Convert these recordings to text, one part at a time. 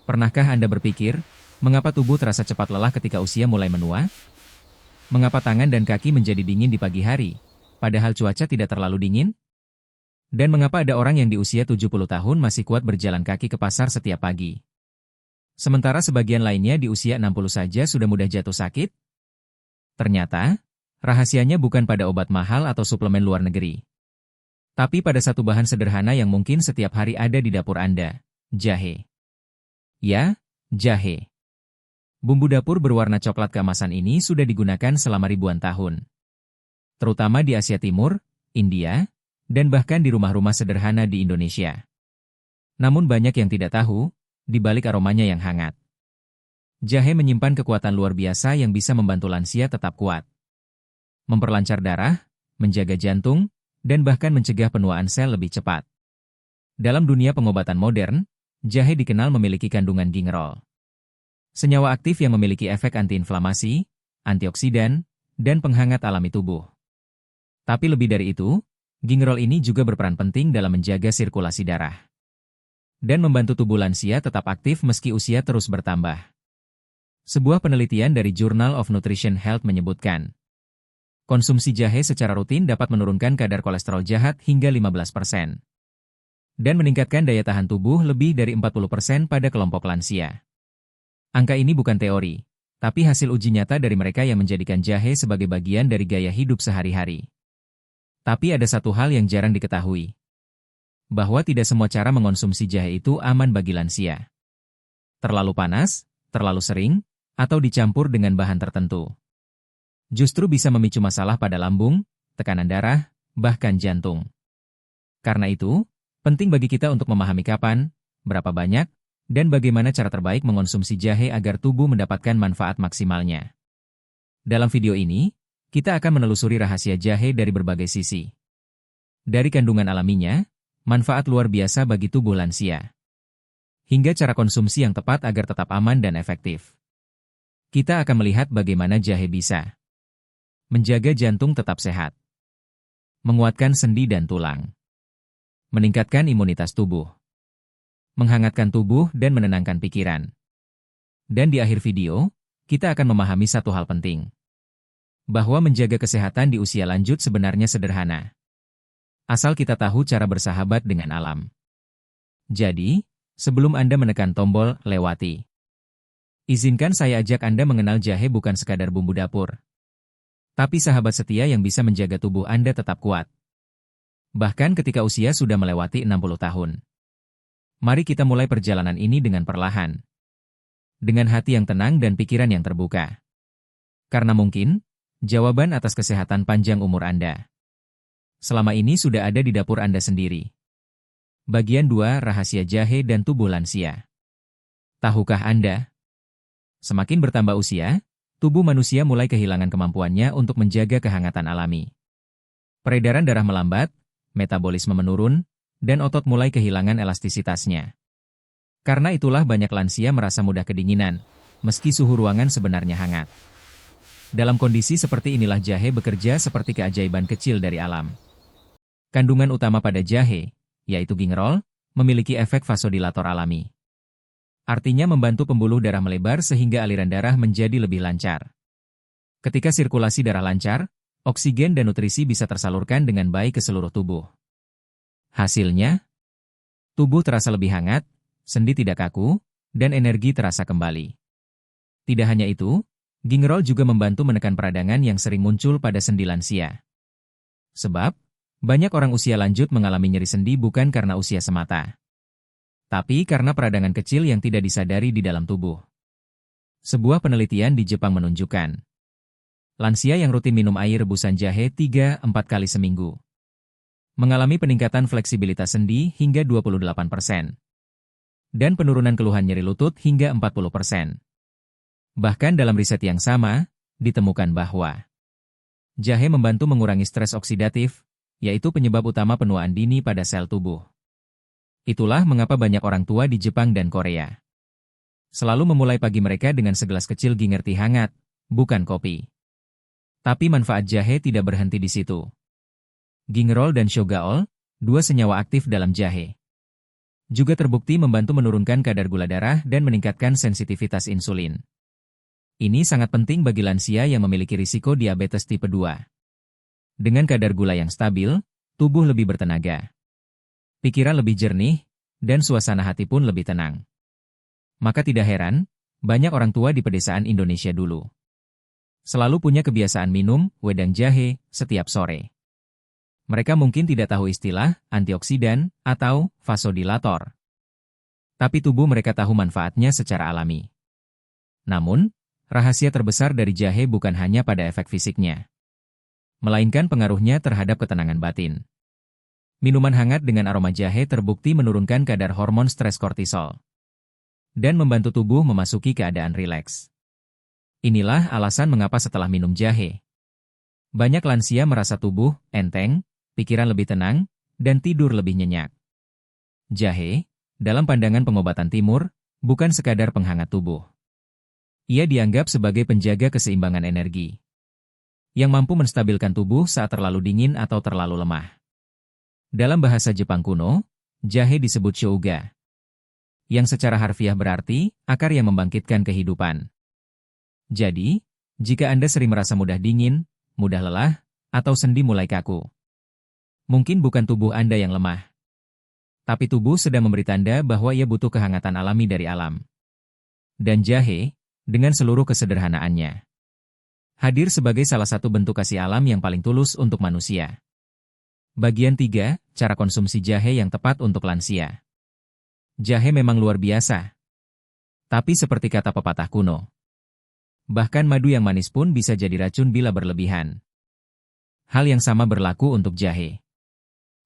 Pernahkah Anda berpikir, mengapa tubuh terasa cepat lelah ketika usia mulai menua? Mengapa tangan dan kaki menjadi dingin di pagi hari, padahal cuaca tidak terlalu dingin? Dan mengapa ada orang yang di usia 70 tahun masih kuat berjalan kaki ke pasar setiap pagi? Sementara sebagian lainnya di usia 60 saja sudah mudah jatuh sakit? Ternyata, rahasianya bukan pada obat mahal atau suplemen luar negeri. Tapi pada satu bahan sederhana yang mungkin setiap hari ada di dapur Anda, jahe. Ya, jahe. Bumbu dapur berwarna coklat keemasan ini sudah digunakan selama ribuan tahun. Terutama di Asia Timur, India, dan bahkan di rumah-rumah sederhana di Indonesia. Namun banyak yang tidak tahu, di balik aromanya yang hangat. Jahe menyimpan kekuatan luar biasa yang bisa membantu lansia tetap kuat. Memperlancar darah, menjaga jantung, dan bahkan mencegah penuaan sel lebih cepat. Dalam dunia pengobatan modern, jahe dikenal memiliki kandungan gingerol. Senyawa aktif yang memiliki efek antiinflamasi, antioksidan, dan penghangat alami tubuh. Tapi lebih dari itu, gingerol ini juga berperan penting dalam menjaga sirkulasi darah. Dan membantu tubuh lansia tetap aktif meski usia terus bertambah. Sebuah penelitian dari Journal of Nutrition Health menyebutkan, konsumsi jahe secara rutin dapat menurunkan kadar kolesterol jahat hingga 15%. Dan meningkatkan daya tahan tubuh lebih dari 40% pada kelompok lansia. Angka ini bukan teori, tapi hasil uji nyata dari mereka yang menjadikan jahe sebagai bagian dari gaya hidup sehari-hari. Tapi ada satu hal yang jarang diketahui. Bahwa tidak semua cara mengonsumsi jahe itu aman bagi lansia. Terlalu panas, terlalu sering, atau dicampur dengan bahan tertentu. Justru bisa memicu masalah pada lambung, tekanan darah, bahkan jantung. Karena itu, penting bagi kita untuk memahami kapan, berapa banyak, dan bagaimana cara terbaik mengonsumsi jahe agar tubuh mendapatkan manfaat maksimalnya. Dalam video ini, kita akan menelusuri rahasia jahe dari berbagai sisi. Dari kandungan alaminya, manfaat luar biasa bagi tubuh lansia, hingga cara konsumsi yang tepat agar tetap aman dan efektif. Kita akan melihat bagaimana jahe bisa menjaga jantung tetap sehat, menguatkan sendi dan tulang, meningkatkan imunitas tubuh, menghangatkan tubuh dan menenangkan pikiran. Dan di akhir video, kita akan memahami satu hal penting. Bahwa menjaga kesehatan di usia lanjut sebenarnya sederhana. Asal kita tahu cara bersahabat dengan alam. Jadi, sebelum Anda menekan tombol lewati, izinkan saya ajak Anda mengenal jahe bukan sekadar bumbu dapur. Tapi sahabat setia yang bisa menjaga tubuh Anda tetap kuat. Bahkan ketika usia sudah melewati 60 tahun. Mari kita mulai perjalanan ini dengan perlahan. Dengan hati yang tenang dan pikiran yang terbuka. Karena mungkin, jawaban atas kesehatan panjang umur Anda selama ini sudah ada di dapur Anda sendiri. Bagian 2 Rahasia Jahe dan Tubuh Lansia. Tahukah Anda? Semakin bertambah usia, tubuh manusia mulai kehilangan kemampuannya untuk menjaga kehangatan alami. Peredaran darah melambat, metabolisme menurun, dan otot mulai kehilangan elastisitasnya. Karena itulah banyak lansia merasa mudah kedinginan, meski suhu ruangan sebenarnya hangat. Dalam kondisi seperti inilah jahe bekerja seperti keajaiban kecil dari alam. Kandungan utama pada jahe, yaitu gingerol, memiliki efek vasodilator alami. Artinya membantu pembuluh darah melebar sehingga aliran darah menjadi lebih lancar. Ketika sirkulasi darah lancar, oksigen dan nutrisi bisa tersalurkan dengan baik ke seluruh tubuh. Hasilnya, tubuh terasa lebih hangat, sendi tidak kaku, dan energi terasa kembali. Tidak hanya itu, gingerol juga membantu menekan peradangan yang sering muncul pada sendi lansia. Sebab, banyak orang usia lanjut mengalami nyeri sendi bukan karena usia semata, tapi karena peradangan kecil yang tidak disadari di dalam tubuh. Sebuah penelitian di Jepang menunjukkan, lansia yang rutin minum air rebusan jahe 3-4 kali seminggu mengalami peningkatan fleksibilitas sendi hingga 28%, dan penurunan keluhan nyeri lutut hingga 40%. Bahkan dalam riset yang sama, ditemukan bahwa jahe membantu mengurangi stres oksidatif, yaitu penyebab utama penuaan dini pada sel tubuh. Itulah mengapa banyak orang tua di Jepang dan Korea selalu memulai pagi mereka dengan segelas kecil ginger tea hangat, bukan kopi. Tapi manfaat jahe tidak berhenti di situ. Gingerol dan shogaol, 2 senyawa aktif dalam jahe, Juga terbukti membantu menurunkan kadar gula darah dan meningkatkan sensitivitas insulin. Ini sangat penting bagi lansia yang memiliki risiko diabetes tipe 2. Dengan kadar gula yang stabil, tubuh lebih bertenaga, pikiran lebih jernih, dan suasana hati pun lebih tenang. Maka tidak heran, banyak orang tua di pedesaan Indonesia dulu selalu punya kebiasaan minum wedang jahe setiap sore. Mereka mungkin tidak tahu istilah antioksidan atau vasodilator, tapi tubuh mereka tahu manfaatnya secara alami. Namun, rahasia terbesar dari jahe bukan hanya pada efek fisiknya, melainkan pengaruhnya terhadap ketenangan batin. Minuman hangat dengan aroma jahe terbukti menurunkan kadar hormon stres kortisol dan membantu tubuh memasuki keadaan rileks. Inilah alasan mengapa setelah minum jahe, banyak lansia merasa tubuh enteng, pikiran lebih tenang, dan tidur lebih nyenyak. Jahe, dalam pandangan pengobatan timur, bukan sekadar penghangat tubuh. Ia dianggap sebagai penjaga keseimbangan energi, yang mampu menstabilkan tubuh saat terlalu dingin atau terlalu lemah. Dalam bahasa Jepang kuno, jahe disebut shouga, yang secara harfiah berarti akar yang membangkitkan kehidupan. Jadi, jika Anda sering merasa mudah dingin, mudah lelah, atau sendi mulai kaku, mungkin bukan tubuh Anda yang lemah, tapi tubuh sedang memberi tanda bahwa ia butuh kehangatan alami dari alam. Dan jahe, dengan seluruh kesederhanaannya, hadir sebagai salah satu bentuk kasih alam yang paling tulus untuk manusia. Bagian 3, cara konsumsi jahe yang tepat untuk lansia. Jahe memang luar biasa. Tapi seperti kata pepatah kuno, bahkan madu yang manis pun bisa jadi racun bila berlebihan. Hal yang sama berlaku untuk jahe.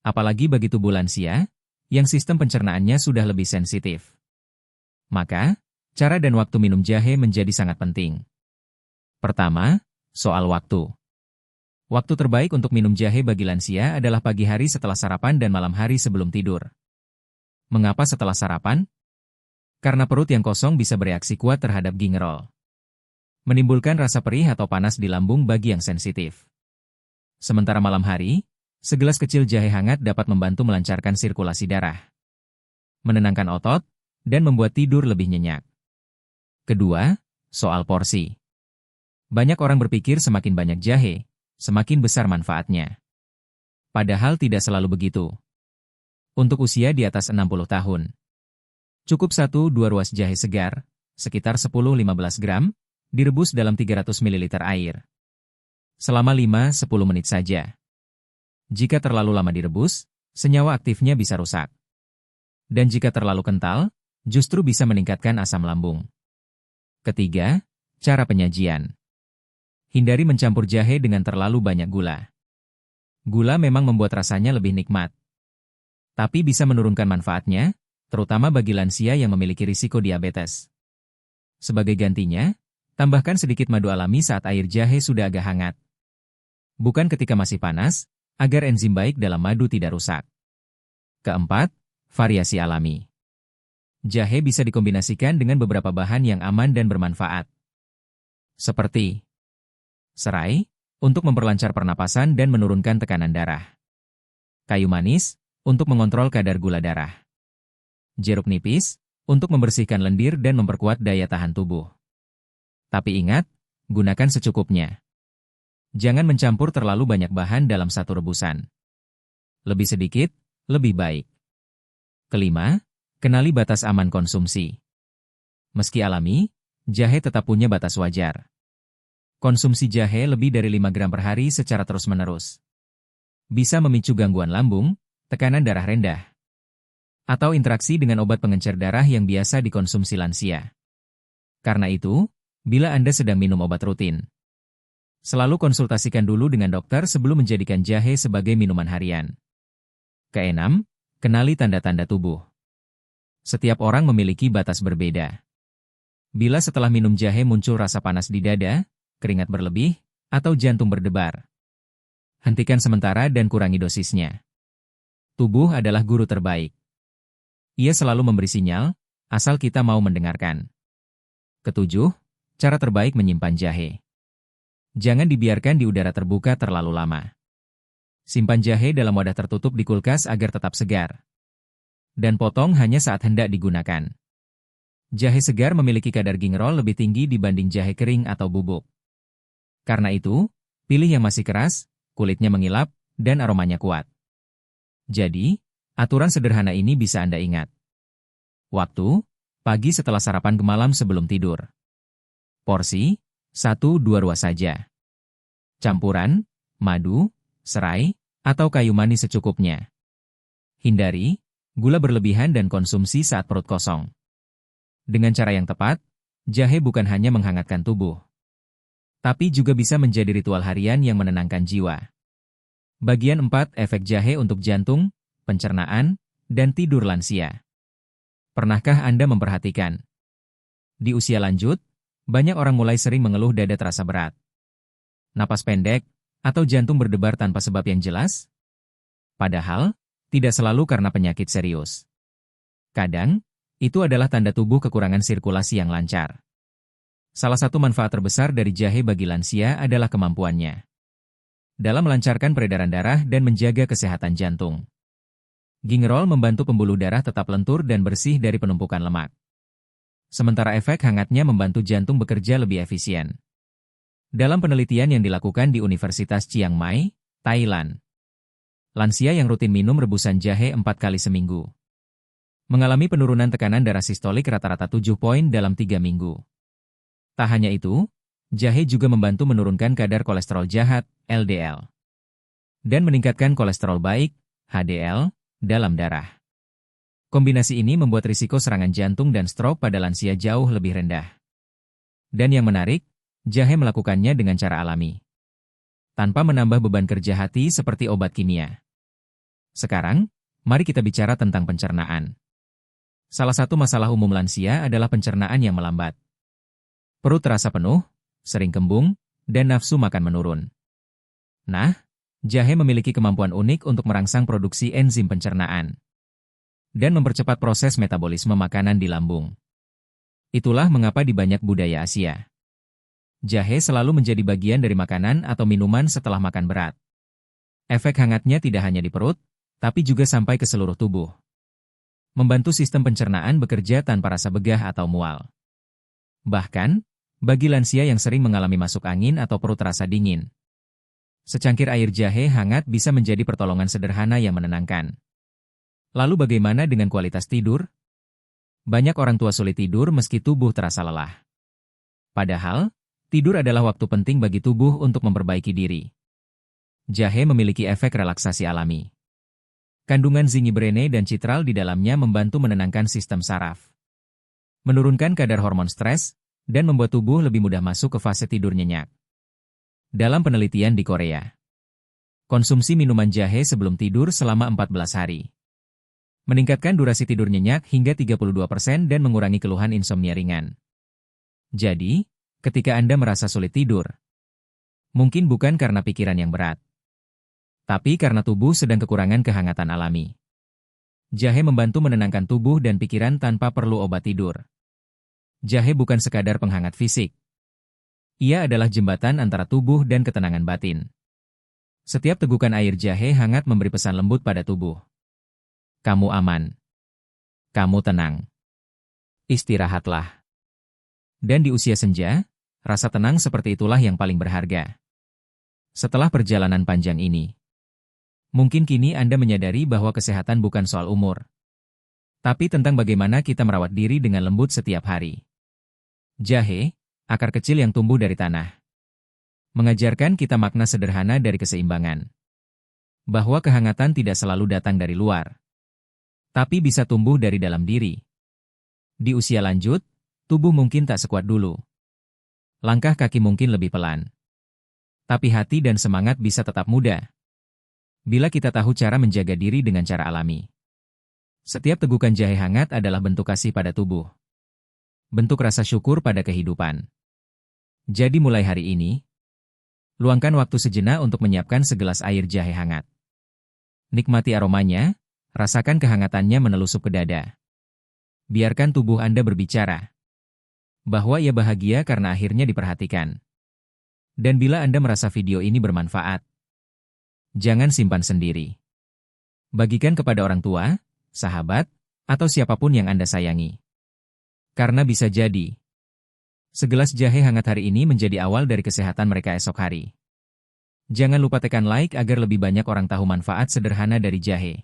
Apalagi bagi tubuh lansia, yang sistem pencernaannya sudah lebih sensitif. Maka, cara dan waktu minum jahe menjadi sangat penting. Pertama, soal waktu. Waktu terbaik untuk minum jahe bagi lansia adalah pagi hari setelah sarapan dan malam hari sebelum tidur. Mengapa setelah sarapan? Karena perut yang kosong bisa bereaksi kuat terhadap gingerol, menimbulkan rasa perih atau panas di lambung bagi yang sensitif. Sementara malam hari, segelas kecil jahe hangat dapat membantu melancarkan sirkulasi darah, menenangkan otot, dan membuat tidur lebih nyenyak. Kedua, soal porsi. Banyak orang berpikir semakin banyak jahe, semakin besar manfaatnya. Padahal tidak selalu begitu. Untuk usia di atas 60 tahun, cukup 1-2 ruas jahe segar, sekitar 10-15 gram, direbus dalam 300 ml air. Selama 5-10 menit saja. Jika terlalu lama direbus, senyawa aktifnya bisa rusak. Dan jika terlalu kental, justru bisa meningkatkan asam lambung. Ketiga, cara penyajian. Hindari mencampur jahe dengan terlalu banyak gula. Gula memang membuat rasanya lebih nikmat, tapi bisa menurunkan manfaatnya, terutama bagi lansia yang memiliki risiko diabetes. Sebagai gantinya, tambahkan sedikit madu alami saat air jahe sudah agak hangat. Bukan ketika masih panas, agar enzim baik dalam madu tidak rusak. Keempat, variasi alami. Jahe bisa dikombinasikan dengan beberapa bahan yang aman dan bermanfaat. Seperti serai, untuk memperlancar pernapasan dan menurunkan tekanan darah. Kayu manis, untuk mengontrol kadar gula darah. Jeruk nipis, untuk membersihkan lendir dan memperkuat daya tahan tubuh. Tapi ingat, gunakan secukupnya. Jangan mencampur terlalu banyak bahan dalam satu rebusan. Lebih sedikit, lebih baik. Kelima, kenali batas aman konsumsi. Meski alami, jahe tetap punya batas wajar. Konsumsi jahe lebih dari 5 gram per hari secara terus-menerus bisa memicu gangguan lambung, tekanan darah rendah, atau interaksi dengan obat pengencer darah yang biasa dikonsumsi lansia. Karena itu, bila Anda sedang minum obat rutin, selalu konsultasikan dulu dengan dokter sebelum menjadikan jahe sebagai minuman harian. Keenam, kenali tanda-tanda tubuh. Setiap orang memiliki batas berbeda. Bila setelah minum jahe muncul rasa panas di dada, keringat berlebih, atau jantung berdebar, hentikan sementara dan kurangi dosisnya. Tubuh adalah guru terbaik. Ia selalu memberi sinyal, asal kita mau mendengarkan. Ketujuh, cara terbaik menyimpan jahe. Jangan dibiarkan di udara terbuka terlalu lama. Simpan jahe dalam wadah tertutup di kulkas agar tetap segar. dan potong hanya saat hendak digunakan. Jahe segar memiliki kadar gingerol lebih tinggi dibanding jahe kering atau bubuk. Karena itu, pilih yang masih keras, kulitnya mengilap, dan aromanya kuat. Jadi, aturan sederhana ini bisa Anda ingat. Waktu, pagi setelah sarapan ke malam sebelum tidur. Porsi, 1-2 ruas saja. Campuran, madu, serai, atau kayu manis secukupnya. Hindari gula berlebihan dan konsumsi saat perut kosong. Dengan cara yang tepat, jahe bukan hanya menghangatkan tubuh, tapi juga bisa menjadi ritual harian yang menenangkan jiwa. Bagian 4, efek jahe untuk jantung, pencernaan, dan tidur lansia. Pernahkah Anda memperhatikan? Di usia lanjut, banyak orang mulai sering mengeluh dada terasa berat, napas pendek, atau jantung berdebar tanpa sebab yang jelas? Padahal, tidak selalu karena penyakit serius. Kadang, itu adalah tanda tubuh kekurangan sirkulasi yang lancar. Salah satu manfaat terbesar dari jahe bagi lansia adalah kemampuannya dalam melancarkan peredaran darah dan menjaga kesehatan jantung. Gingerol membantu pembuluh darah tetap lentur dan bersih dari penumpukan lemak. Sementara efek hangatnya membantu jantung bekerja lebih efisien. Dalam penelitian yang dilakukan di Universitas Chiang Mai, Thailand, lansia yang rutin minum rebusan jahe 4 kali seminggu mengalami penurunan tekanan darah sistolik rata-rata 7 poin dalam 3 minggu. Tak hanya itu, jahe juga membantu menurunkan kadar kolesterol jahat, LDL, dan meningkatkan kolesterol baik, HDL, dalam darah. Kombinasi ini membuat risiko serangan jantung dan stroke pada lansia jauh lebih rendah. Dan yang menarik, jahe melakukannya dengan cara alami, tanpa menambah beban kerja hati seperti obat kimia. Sekarang, mari kita bicara tentang pencernaan. Salah satu masalah umum lansia adalah pencernaan yang melambat. Perut terasa penuh, sering kembung, dan nafsu makan menurun. Nah, jahe memiliki kemampuan unik untuk merangsang produksi enzim pencernaan dan mempercepat proses metabolisme makanan di lambung. Itulah mengapa di banyak budaya Asia, jahe selalu menjadi bagian dari makanan atau minuman setelah makan berat. Efek hangatnya tidak hanya di perut, tapi juga sampai ke seluruh tubuh, membantu sistem pencernaan bekerja tanpa rasa begah atau mual. Bahkan, bagi lansia yang sering mengalami masuk angin atau perut terasa dingin, secangkir air jahe hangat bisa menjadi pertolongan sederhana yang menenangkan. Lalu bagaimana dengan kualitas tidur? Banyak orang tua sulit tidur meski tubuh terasa lelah. Padahal, tidur adalah waktu penting bagi tubuh untuk memperbaiki diri. Jahe memiliki efek relaksasi alami. Kandungan zingiberine dan citral di dalamnya membantu menenangkan sistem saraf, menurunkan kadar hormon stres, dan membuat tubuh lebih mudah masuk ke fase tidur nyenyak. Dalam penelitian di Korea, konsumsi minuman jahe sebelum tidur selama 14 hari meningkatkan durasi tidur nyenyak hingga 32% dan mengurangi keluhan insomnia ringan. Jadi, ketika Anda merasa sulit tidur, mungkin bukan karena pikiran yang berat, tapi karena tubuh sedang kekurangan kehangatan alami. Jahe membantu menenangkan tubuh dan pikiran tanpa perlu obat tidur. Jahe bukan sekadar penghangat fisik. Ia adalah jembatan antara tubuh dan ketenangan batin. Setiap tegukan air jahe hangat memberi pesan lembut pada tubuh. Kamu aman. Kamu tenang. Istirahatlah. Dan di usia senja, rasa tenang seperti itulah yang paling berharga. Setelah perjalanan panjang ini, mungkin kini Anda menyadari bahwa kesehatan bukan soal umur, tapi tentang bagaimana kita merawat diri dengan lembut setiap hari. Jahe, akar kecil yang tumbuh dari tanah, mengajarkan kita makna sederhana dari keseimbangan. Bahwa kehangatan tidak selalu datang dari luar, tapi bisa tumbuh dari dalam diri. Di usia lanjut, tubuh mungkin tak sekuat dulu. Langkah kaki mungkin lebih pelan. Tapi hati dan semangat bisa tetap muda bila kita tahu cara menjaga diri dengan cara alami. Setiap tegukan jahe hangat adalah bentuk kasih pada tubuh, bentuk rasa syukur pada kehidupan. Jadi mulai hari ini, luangkan waktu sejenak untuk menyiapkan segelas air jahe hangat. Nikmati aromanya, rasakan kehangatannya menelusup ke dada. Biarkan tubuh Anda berbicara bahwa ia bahagia karena akhirnya diperhatikan. Dan bila Anda merasa video ini bermanfaat, jangan simpan sendiri. Bagikan kepada orang tua, sahabat, atau siapapun yang Anda sayangi. Karena bisa jadi, segelas jahe hangat hari ini menjadi awal dari kesehatan mereka esok hari. Jangan lupa tekan like agar lebih banyak orang tahu manfaat sederhana dari jahe.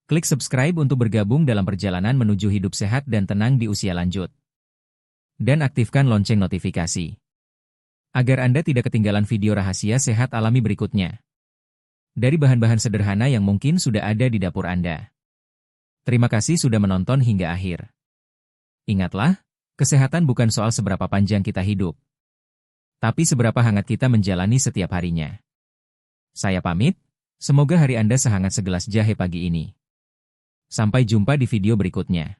Klik subscribe untuk bergabung dalam perjalanan menuju hidup sehat dan tenang di usia lanjut. Dan aktifkan lonceng notifikasi, agar Anda tidak ketinggalan video rahasia sehat alami berikutnya. Dari bahan-bahan sederhana yang mungkin sudah ada di dapur Anda. Terima kasih sudah menonton hingga akhir. Ingatlah, kesehatan bukan soal seberapa panjang kita hidup, tapi seberapa hangat kita menjalani setiap harinya. Saya pamit, semoga hari Anda sehangat segelas jahe pagi ini. Sampai jumpa di video berikutnya.